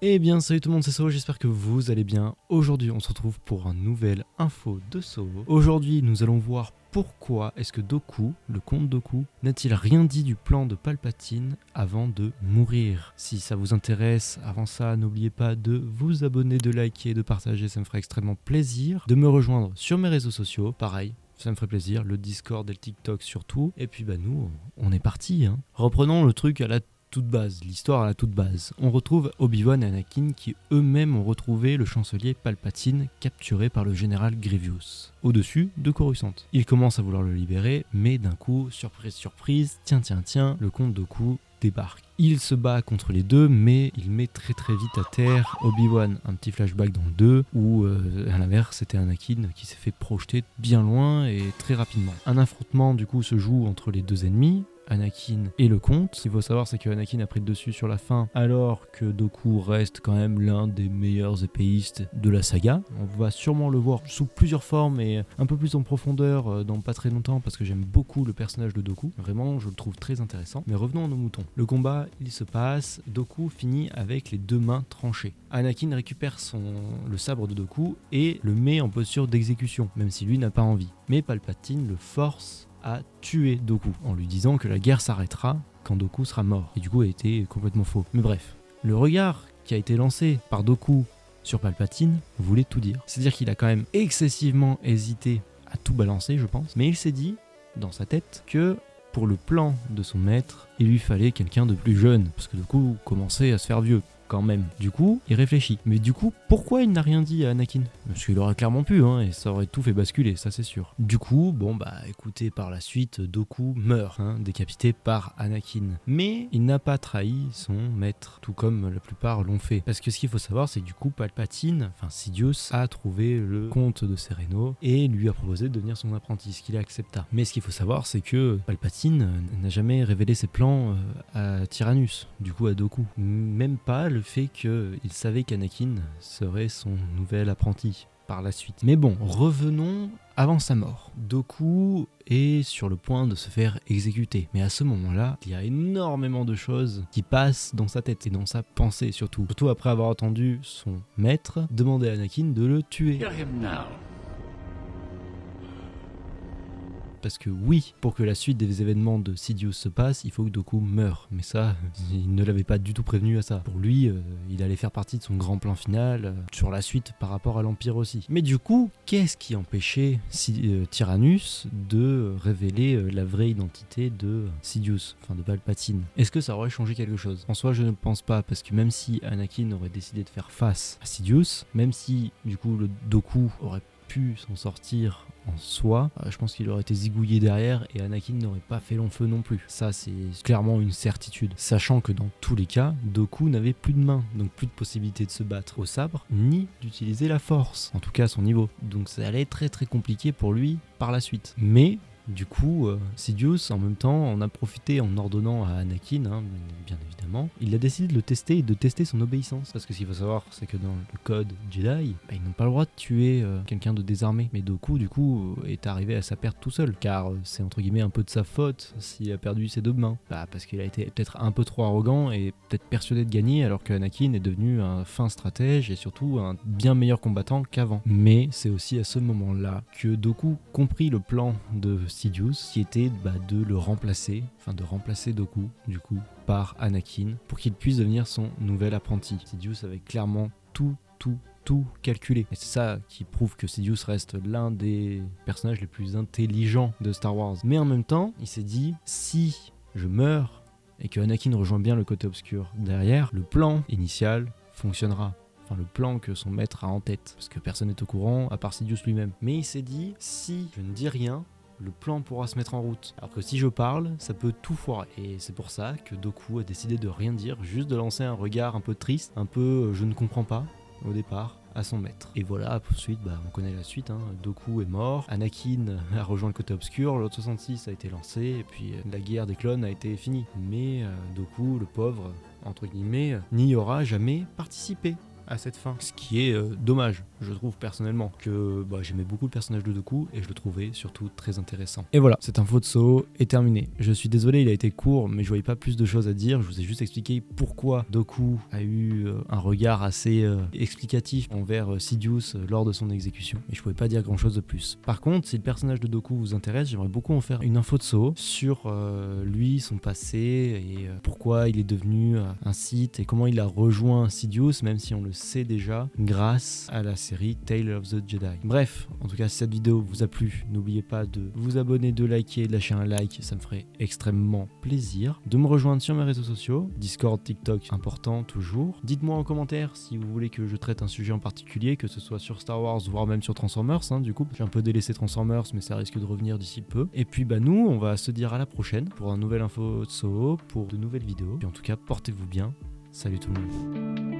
Eh bien salut tout le monde, c'est So, j'espère que vous allez bien. Aujourd'hui on se retrouve pour un nouvel info de So. Aujourd'hui nous allons voir pourquoi est-ce que Dooku, le comte Dooku, n'a-t-il rien dit du plan de Palpatine avant de mourir. Si ça vous intéresse, avant ça n'oubliez pas de vous abonner, de liker, de partager, ça me ferait extrêmement plaisir. De me rejoindre sur mes réseaux sociaux, pareil. Ça me ferait plaisir, le Discord et le TikTok surtout. Et puis nous, on est parti. Reprenons le truc à la toute base, l'histoire à la toute base. On retrouve Obi-Wan et Anakin qui eux-mêmes ont retrouvé le chancelier Palpatine capturé par le général Grievous, au-dessus de Coruscant. Ils commencent à vouloir le libérer, mais d'un coup, surprise, surprise, tiens, le comte Dooku débarque. Il se bat contre les deux, mais il met très vite à terre Obi-Wan. Un petit flashback dans le 2, où à l'inverse, c'était Anakin qui s'est fait projeter bien loin et très rapidement. Un affrontement du coup se joue entre les deux ennemis, Anakin et le comte. Ce qu'il faut savoir, c'est que Anakin a pris le dessus sur la fin, alors que Dooku reste quand même l'un des meilleurs épéistes de la saga. On va sûrement le voir sous plusieurs formes et un peu plus en profondeur dans pas très longtemps, parce que j'aime beaucoup le personnage de Dooku. Vraiment, je le trouve très intéressant. Mais revenons à nos moutons. Le combat, il se passe. Dooku finit avec les deux mains tranchées. Anakin récupère le sabre de Dooku et le met en posture d'exécution, même si lui n'a pas envie. Mais Palpatine le force à tuer Dooku, en lui disant que la guerre s'arrêtera quand Dooku sera mort. Et du coup a été complètement faux. Mais bref, le regard qui a été lancé par Dooku sur Palpatine voulait tout dire. C'est-à-dire qu'il a quand même excessivement hésité à tout balancer, je pense. Mais il s'est dit, dans sa tête, que pour le plan de son maître, il lui fallait quelqu'un de plus jeune, parce que Dooku commençait à se faire vieux. Quand même. Du coup, il réfléchit. Mais du coup, pourquoi il n'a rien dit à Anakin? Parce qu'il aurait clairement pu, et ça aurait tout fait basculer, ça c'est sûr. Du coup, écoutez, par la suite, Dooku meurt, décapité par Anakin. Mais il n'a pas trahi son maître, tout comme la plupart l'ont fait. Parce que ce qu'il faut savoir, c'est que du coup, Palpatine, Sidious, a trouvé le comte de Sereno et lui a proposé de devenir son apprenti, ce qu'il accepta. Mais ce qu'il faut savoir, c'est que Palpatine n'a jamais révélé ses plans à Tyrannus, du coup à Dooku. Même pas le fait qu'il savait qu'Anakin serait son nouvel apprenti par la suite. Mais bon, revenons avant sa mort. Dooku est sur le point de se faire exécuter. Mais à ce moment-là, il y a énormément de choses qui passent dans sa tête et dans sa pensée surtout. Surtout après avoir entendu son maître demander à Anakin de le tuer. Parce que oui, pour que la suite des événements de Sidious se passe, il faut que Dooku meure. Mais ça, il ne l'avait pas du tout prévenu à ça. Pour lui, il allait faire partie de son grand plan final, sur la suite par rapport à l'Empire aussi. Mais du coup, qu'est-ce qui empêchait Tyrannus de révéler la vraie identité de Sidious, de Palpatine? Est-ce que ça aurait changé quelque chose? En soi, je ne pense pas, parce que même si Anakin aurait décidé de faire face à Sidious, même si du coup le Dooku aurait pu s'en sortir en soi, je pense qu'il aurait été zigouillé derrière et Anakin n'aurait pas fait long feu non plus. Ça, c'est clairement une certitude. Sachant que dans tous les cas, Dooku n'avait plus de main, donc plus de possibilité de se battre au sabre, ni d'utiliser la force, en tout cas à son niveau. Donc ça allait être très compliqué pour lui par la suite. Mais du coup, Sidious, en même temps, en a profité en ordonnant à Anakin, bien évidemment. Il a décidé de le tester et de tester son obéissance. Parce que ce qu'il faut savoir, c'est que dans le code Jedi, ils n'ont pas le droit de tuer quelqu'un de désarmé. Mais Dooku, du coup, est arrivé à sa perte tout seul. Car c'est entre guillemets un peu de sa faute s'il a perdu ses deux mains. Parce qu'il a été peut-être un peu trop arrogant et peut-être persuadé de gagner, alors qu'Anakin est devenu un fin stratège et surtout un bien meilleur combattant qu'avant. Mais c'est aussi à ce moment-là que Dooku comprit le plan de Sidious, qui était de le remplacer, de remplacer Dooku, du coup, par Anakin, pour qu'il puisse devenir son nouvel apprenti. Sidious avait clairement tout calculé. Et c'est ça qui prouve que Sidious reste l'un des personnages les plus intelligents de Star Wars. Mais en même temps, il s'est dit, si je meurs, et que Anakin rejoint bien le côté obscur derrière, le plan initial fonctionnera. Le plan que son maître a en tête, parce que personne n'est au courant, à part Sidious lui-même. Mais il s'est dit, si je ne dis rien, le plan pourra se mettre en route. Alors que si je parle, ça peut tout foirer. Et c'est pour ça que Dooku a décidé de rien dire, juste de lancer un regard un peu triste, un peu je ne comprends pas, au départ, à son maître. Et voilà, ensuite, on connaît la suite, Dooku est mort, Anakin a rejoint le côté obscur, l'autre 66 a été lancé, et puis la guerre des clones a été finie. Mais Dooku, le pauvre, entre guillemets, n'y aura jamais participé. à cette fin. Ce qui est dommage, je trouve personnellement, que j'aimais beaucoup le personnage de Doku et je le trouvais surtout très intéressant. Et voilà, cette info de Soo est terminée. Je suis désolé, il a été court, mais je voyais pas plus de choses à dire. Je vous ai juste expliqué pourquoi Doku a eu un regard assez explicatif envers Sidious lors de son exécution. Et je pouvais pas dire grand chose de plus. Par contre, si le personnage de Doku vous intéresse, j'aimerais beaucoup en faire une info de Soo sur lui, son passé et pourquoi il est devenu un Sith et comment il a rejoint Sidious, même si on le sait déjà, grâce à la série Tale of the Jedi. Bref, en tout cas, si cette vidéo vous a plu, n'oubliez pas de vous abonner, de liker, de lâcher un like, ça me ferait extrêmement plaisir. De me rejoindre sur mes réseaux sociaux, Discord, TikTok, important toujours. Dites-moi en commentaire si vous voulez que je traite un sujet en particulier, que ce soit sur Star Wars, voire même sur Transformers, du coup. J'ai un peu délaissé Transformers, mais ça risque de revenir d'ici peu. Et puis nous, on va se dire à la prochaine pour un nouvel info de Soo, pour de nouvelles vidéos. Et en tout cas, portez-vous bien. Salut tout le monde.